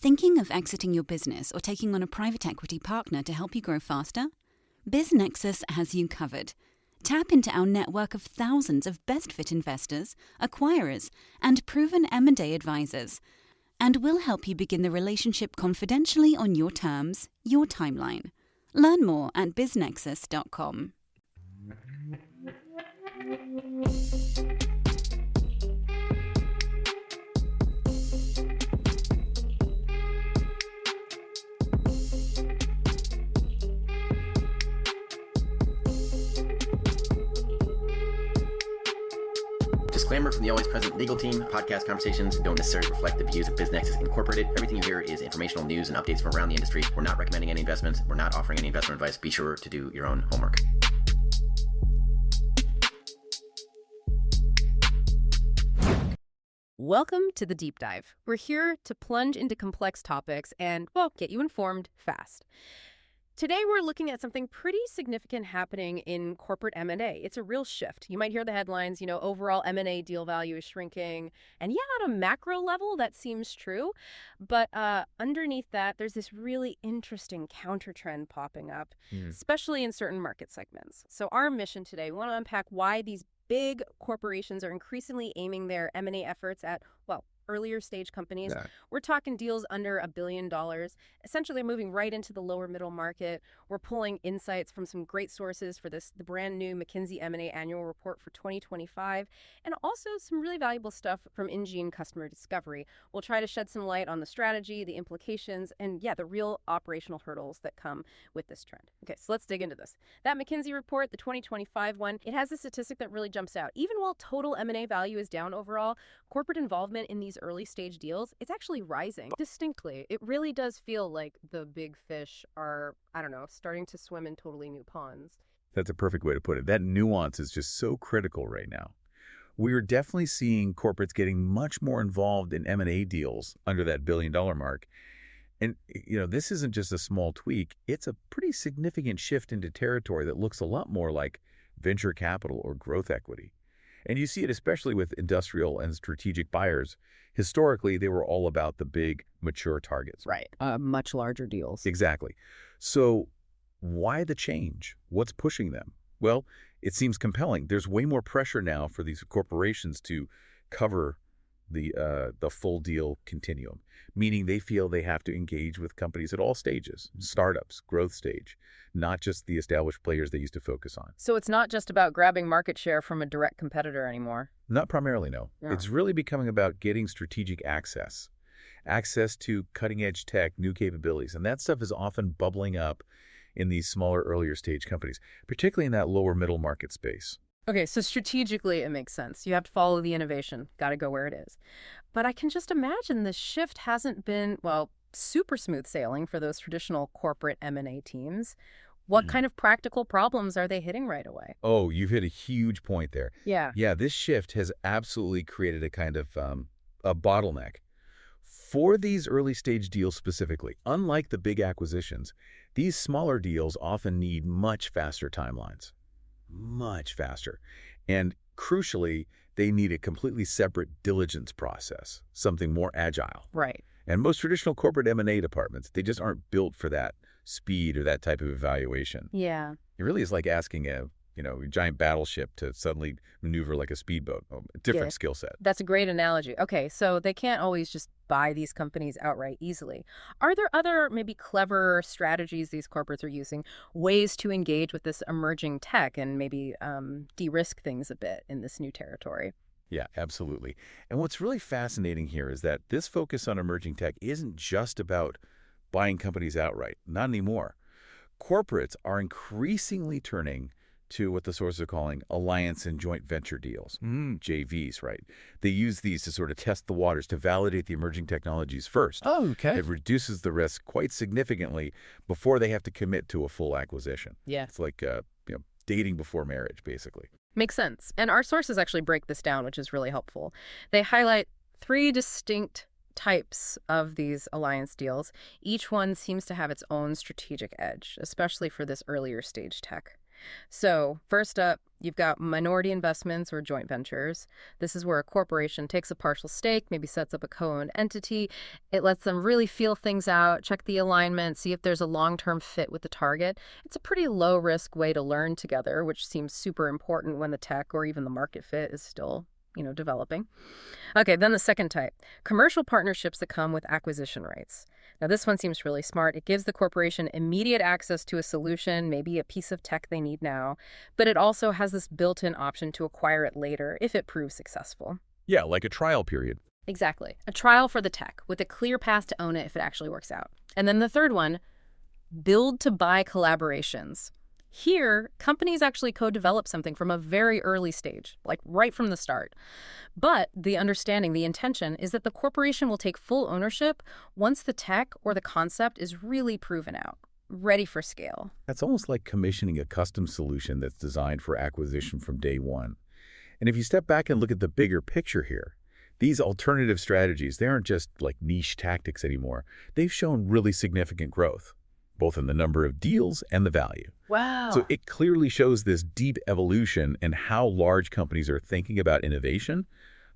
Thinking of exiting your business or taking on a private equity partner to help you grow faster? BizNexus has you covered. Tap into our network of thousands of best-fit investors, acquirers, and proven M&A advisors, and we'll help you begin the relationship confidentially on your terms, your timeline. Learn more at biznexus.com. Disclaimer from the always present legal team. Podcast conversations don't necessarily reflect the views of BizNexus Incorporated. Everything you hear is informational news and updates from around the industry. We're not recommending any investments. We're not offering any investment advice. Be sure to do your own homework. Welcome to the Deep Dive. We're here to plunge into complex topics and, well, get you informed fast. Today, we're looking at something pretty significant happening in corporate M&A. It's a real shift. You might hear the headlines, overall M&A deal value is shrinking. And yeah, at a macro level, that seems true. But underneath that, there's this really interesting counter trend popping up, especially in certain market segments. So our mission today, we want to unpack why these big corporations are increasingly aiming their M&A efforts at, earlier stage companies. Yeah. We're talking deals under $1 billion. Essentially, they're moving right into the lower middle market. We're pulling insights from some great sources for the brand new McKinsey M&A annual report for 2025, and also some really valuable stuff from InGEn customer discovery. We'll try to shed some light on the strategy, the implications, and the real operational hurdles that come with this trend. Okay, so let's dig into this. That McKinsey report, the 2025 one, it has a statistic that really jumps out. Even while total M&A value is down overall, corporate involvement in these early stage deals, it's actually rising distinctly. It really does feel like the big fish are, starting to swim in totally new ponds. That's a perfect way to put it. That nuance is just so critical right now. We are definitely seeing corporates getting much more involved in M&A deals under that $1 billion mark. And, this isn't just a small tweak. It's a pretty significant shift into territory that looks a lot more like venture capital or growth equity. And you see it especially with industrial and strategic buyers. Historically, they were all about the big, mature targets. Right. Much larger deals. Exactly. So why the change? What's pushing them? Well, it seems compelling. There's way more pressure now for these corporations to cover the full deal continuum, meaning they feel they have to engage with companies at all stages, startups, growth stage, not just the established players they used to focus on. So it's not just about grabbing market share from a direct competitor anymore? Not primarily, no. Yeah. It's really becoming about getting strategic access to cutting-edge tech, new capabilities, and that stuff is often bubbling up in these smaller, earlier stage companies, particularly in that lower middle market space. Okay, so strategically, it makes sense. You have to follow the innovation. Got to go where it is. But I can just imagine the shift hasn't been, super smooth sailing for those traditional corporate M&A teams. What kind of practical problems are they hitting right away? Oh, you've hit a huge point there. Yeah. Yeah, this shift has absolutely created a kind of a bottleneck. For these early stage deals specifically, unlike the big acquisitions, these smaller deals often need much faster timelines. Much faster. And crucially, they need a completely separate diligence process, something more agile. Right. And most traditional corporate M&A departments, they just aren't built for that speed or that type of evaluation. Yeah. It really is like asking a giant battleship to suddenly maneuver like a speedboat. A different skill set. That's a great analogy. Okay, so they can't always just buy these companies outright easily. Are there other maybe clever strategies these corporates are using, ways to engage with this emerging tech and maybe de-risk things a bit in this new territory? Yeah, absolutely. And what's really fascinating here is that this focus on emerging tech isn't just about buying companies outright. Not anymore. Corporates are increasingly turning to what the sources are calling alliance and joint venture deals, JVs, right? They use these to sort of test the waters, to validate the emerging technologies first. Oh, okay. It reduces the risk quite significantly before they have to commit to a full acquisition. Yeah. It's like dating before marriage, basically. Makes sense. And our sources actually break this down, which is really helpful. They highlight 3 distinct types of these alliance deals. Each one seems to have its own strategic edge, especially for this earlier stage tech. So first up, You've got minority investments or joint ventures. This is where a corporation takes a partial stake, maybe sets up a co-owned entity. It lets them really feel things out, check the alignment, see if there's a long-term fit with the target. It's a pretty low-risk way to learn together, which seems super important when the tech or even the market fit is still, developing. Okay, then the second type, commercial partnerships that come with acquisition rights. Now, this one seems really smart. It gives the corporation immediate access to a solution, maybe a piece of tech they need now, but it also has this built-in option to acquire it later if it proves successful. Yeah, like a trial period. Exactly. A trial for the tech with a clear path to own it if it actually works out. And then the third one, build-to-buy collaborations. Here, companies actually co-develop something from a very early stage, like right from the start. But the understanding, the intention, is that the corporation will take full ownership once the tech or the concept is really proven out, ready for scale. That's almost like commissioning a custom solution that's designed for acquisition from day one. And if you step back and look at the bigger picture here, these alternative strategies, they aren't just like niche tactics anymore. They've shown really significant growth, both in the number of deals and the value. Wow. So it clearly shows this deep evolution in how large companies are thinking about innovation,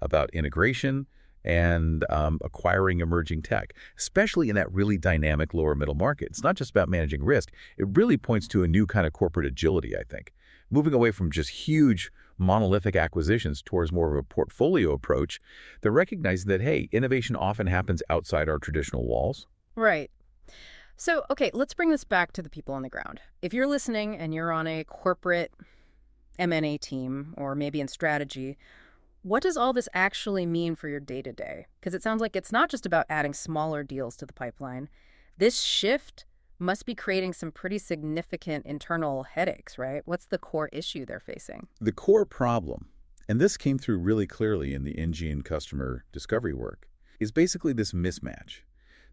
about integration, and acquiring emerging tech, especially in that really dynamic lower middle market. It's not just about managing risk. It really points to a new kind of corporate agility, I think. Moving away from just huge monolithic acquisitions towards more of a portfolio approach, they're recognizing that, hey, innovation often happens outside our traditional walls. Right. So, okay, let's bring this back to the people on the ground. If you're listening and you're on a corporate M&A team or maybe in strategy, what does all this actually mean for your day-to-day? Because it sounds like it's not just about adding smaller deals to the pipeline. This shift must be creating some pretty significant internal headaches, right? What's the core issue they're facing? The core problem, and this came through really clearly in the InGEn customer discovery work, is basically this mismatch.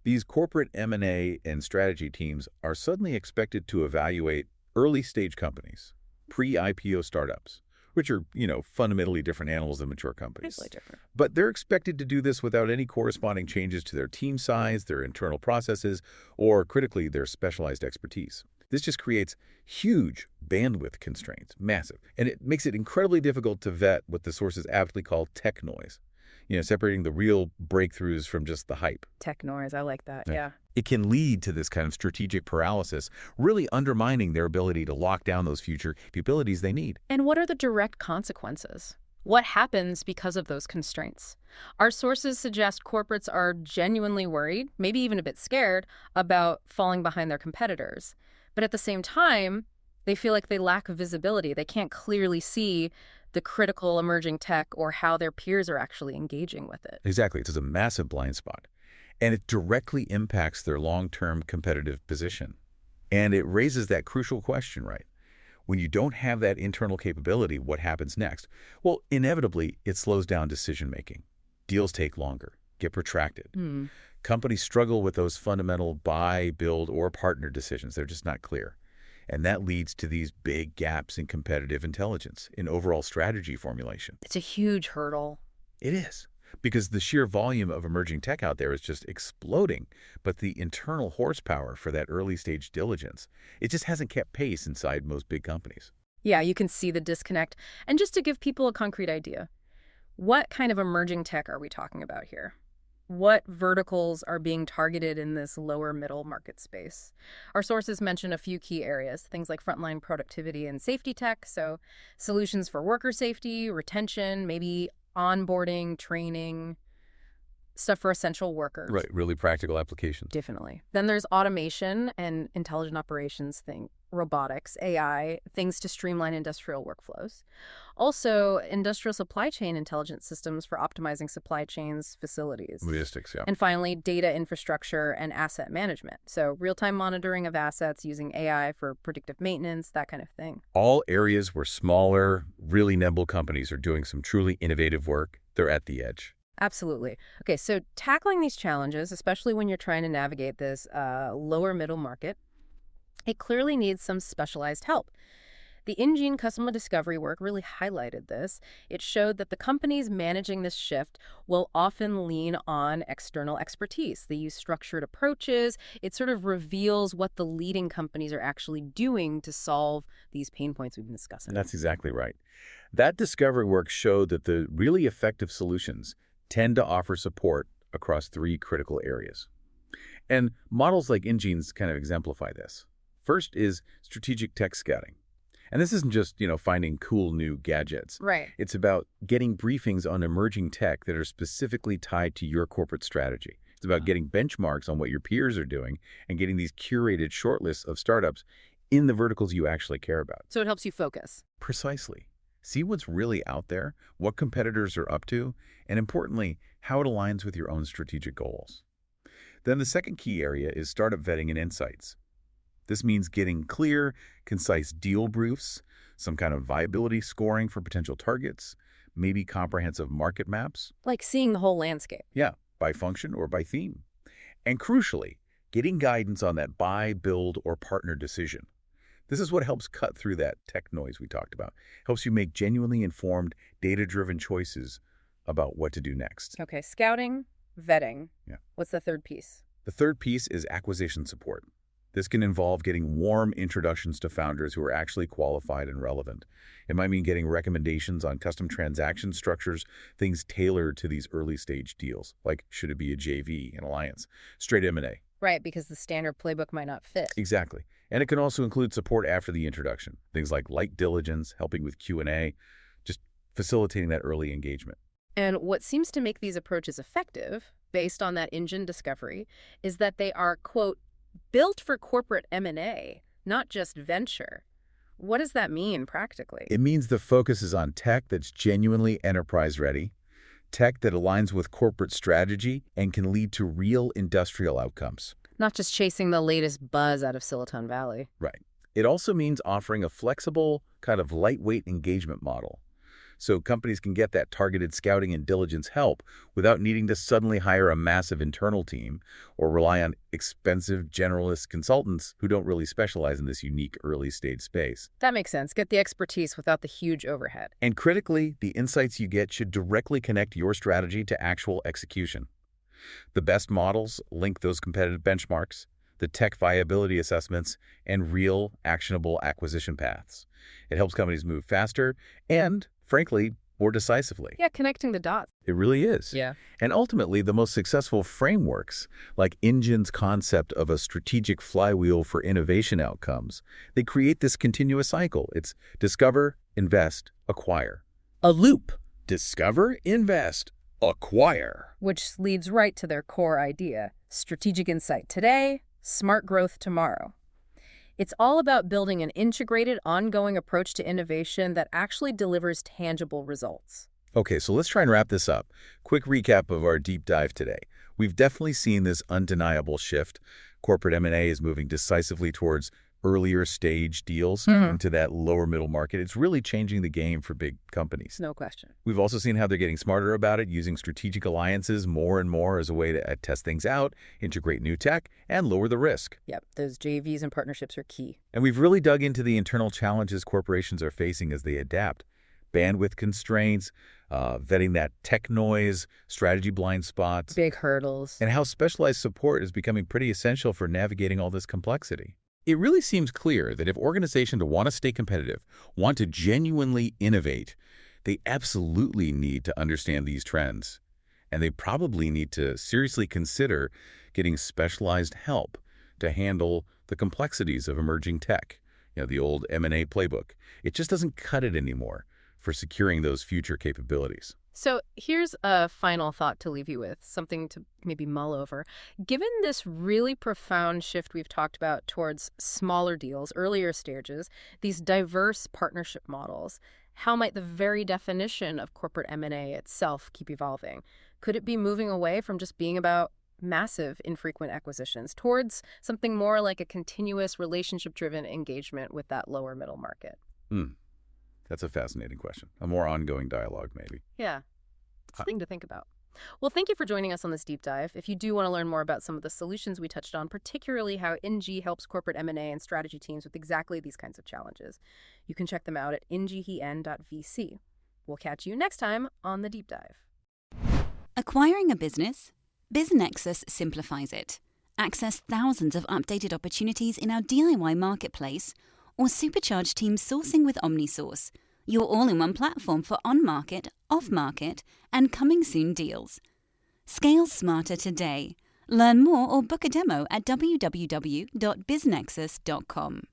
These corporate M&A and strategy teams are suddenly expected to evaluate early-stage companies, pre-IPO startups, which are, fundamentally different animals than mature companies. Totally different. But they're expected to do this without any corresponding changes to their team size, their internal processes, or, critically, their specialized expertise. This just creates huge bandwidth constraints, massive, and it makes it incredibly difficult to vet what the sources aptly call tech noise. Separating the real breakthroughs from just the hype. Tech noise, I like that, yeah. It can lead to this kind of strategic paralysis, really undermining their ability to lock down those future capabilities they need. And what are the direct consequences? What happens because of those constraints? Our sources suggest corporates are genuinely worried, maybe even a bit scared, about falling behind their competitors. But at the same time, they feel like they lack visibility. They can't clearly see the critical emerging tech or how their peers are actually engaging with it. Exactly. It's a massive blind spot. And it directly impacts their long-term competitive position. And it raises that crucial question, right? When you don't have that internal capability, what happens next? Well, inevitably, it slows down decision-making. Deals take longer, get protracted. Companies struggle with those fundamental buy, build, or partner decisions. They're just not clear. And that leads to these big gaps in competitive intelligence, in overall strategy formulation. It's a huge hurdle. It is, because the sheer volume of emerging tech out there is just exploding. But the internal horsepower for that early stage diligence, it just hasn't kept pace inside most big companies. Yeah, you can see the disconnect. And just to give people a concrete idea, what kind of emerging tech are we talking about here? What verticals are being targeted in this lower middle market space? Our sources mention a few key areas, things like frontline productivity and safety tech, so solutions for worker safety, retention, maybe onboarding, training, stuff for essential workers. Right, really practical applications. Definitely. Then there's automation and intelligent operations, robotics, AI, things to streamline industrial workflows. Also, industrial supply chain intelligence systems for optimizing supply chains, facilities. Logistics, yeah. And finally, data infrastructure and asset management. So real-time monitoring of assets using AI for predictive maintenance, that kind of thing. All areas where smaller, really nimble companies are doing some truly innovative work. They're at the edge. Absolutely. Okay, so tackling these challenges, especially when you're trying to navigate this lower middle market, it clearly needs some specialized help. The InGEn customer discovery work really highlighted this. It showed that the companies managing this shift will often lean on external expertise. They use structured approaches. It sort of reveals what the leading companies are actually doing to solve these pain points we've been discussing. That's exactly right. That discovery work showed that the really effective solutions tend to offer support across 3 critical areas. And models like InGEN's kind of exemplify this. First is strategic tech scouting. And this isn't just, finding cool new gadgets. Right. It's about getting briefings on emerging tech that are specifically tied to your corporate strategy. It's about getting benchmarks on what your peers are doing and getting these curated shortlists of startups in the verticals you actually care about. So it helps you focus. Precisely. See what's really out there, what competitors are up to, and importantly, how it aligns with your own strategic goals. Then the second key area is startup vetting and insights. This means getting clear, concise deal briefs, some kind of viability scoring for potential targets, maybe comprehensive market maps. Like seeing the whole landscape. Yeah, by function or by theme. And crucially, getting guidance on that buy, build, or partner decision. This is what helps cut through that tech noise we talked about. Helps you make genuinely informed, data-driven choices about what to do next. Okay, scouting, vetting. Yeah. What's the third piece? The third piece is acquisition support. This can involve getting warm introductions to founders who are actually qualified and relevant. It might mean getting recommendations on custom transaction structures, things tailored to these early-stage deals, like should it be a JV, an alliance, straight M&A. Right, because the standard playbook might not fit. Exactly. And it can also include support after the introduction, things like light diligence, helping with Q&A, just facilitating that early engagement. And what seems to make these approaches effective, based on that InGEN discovery, is that they are, quote, built for corporate M&A, not just venture. What does that mean practically? It means the focus is on tech that's genuinely enterprise-ready, tech that aligns with corporate strategy and can lead to real industrial outcomes. Not just chasing the latest buzz out of Silicon Valley. Right. It also means offering a flexible, kind of lightweight engagement model, so companies can get that targeted scouting and diligence help without needing to suddenly hire a massive internal team or rely on expensive generalist consultants who don't really specialize in this unique early-stage space. That makes sense. Get the expertise without the huge overhead. And critically, the insights you get should directly connect your strategy to actual execution. The best models link those competitive benchmarks, the tech viability assessments, and real, actionable acquisition paths. It helps companies move faster and, frankly, more decisively. Yeah, connecting the dots. It really is. Yeah. And ultimately, the most successful frameworks, like InGEN's concept of a strategic flywheel for innovation outcomes, they create this continuous cycle. It's discover, invest, acquire. A loop. Discover, invest, acquire. Which leads right to their core idea. Strategic insight today, smart growth tomorrow. It's all about building an integrated, ongoing approach to innovation that actually delivers tangible results. Okay, so let's try and wrap this up. Quick recap of our deep dive today. We've definitely seen this undeniable shift. Corporate M&A is moving decisively towards earlier stage deals into that lower middle market. It's really changing the game for big companies. No question. We've also seen how they're getting smarter about it, using strategic alliances more and more as a way to test things out, integrate new tech, and lower the risk. Yep, those JVs and partnerships are key. And we've really dug into the internal challenges corporations are facing as they adapt. Bandwidth constraints, vetting that tech noise, strategy blind spots. Big hurdles. And how specialized support is becoming pretty essential for navigating all this complexity. It really seems clear that if organizations want to stay competitive, want to genuinely innovate, they absolutely need to understand these trends. And they probably need to seriously consider getting specialized help to handle the complexities of emerging tech. The old M&A playbook. It just doesn't cut it anymore for securing those future capabilities. So here's a final thought to leave you with, something to maybe mull over. Given this really profound shift we've talked about towards smaller deals, earlier stages, these diverse partnership models, how might the very definition of corporate M&A itself keep evolving? Could it be moving away from just being about massive, infrequent acquisitions towards something more like a continuous relationship-driven engagement with that lower middle market? That's a fascinating question. A more ongoing dialogue, maybe. Yeah. It's a thing to think about. Well, thank you for joining us on this deep dive. If you do want to learn more about some of the solutions we touched on, particularly how InGEn helps corporate M&A and strategy teams with exactly these kinds of challenges, you can check them out at ingeen.vc. We'll catch you next time on the deep dive. Acquiring a business? BizNexus simplifies it. Access thousands of updated opportunities in our DIY marketplace or supercharge team sourcing with OmniSource, your all-in-one platform for on-market, off-market, and coming-soon deals. Scale smarter today. Learn more or book a demo at www.biznexus.com.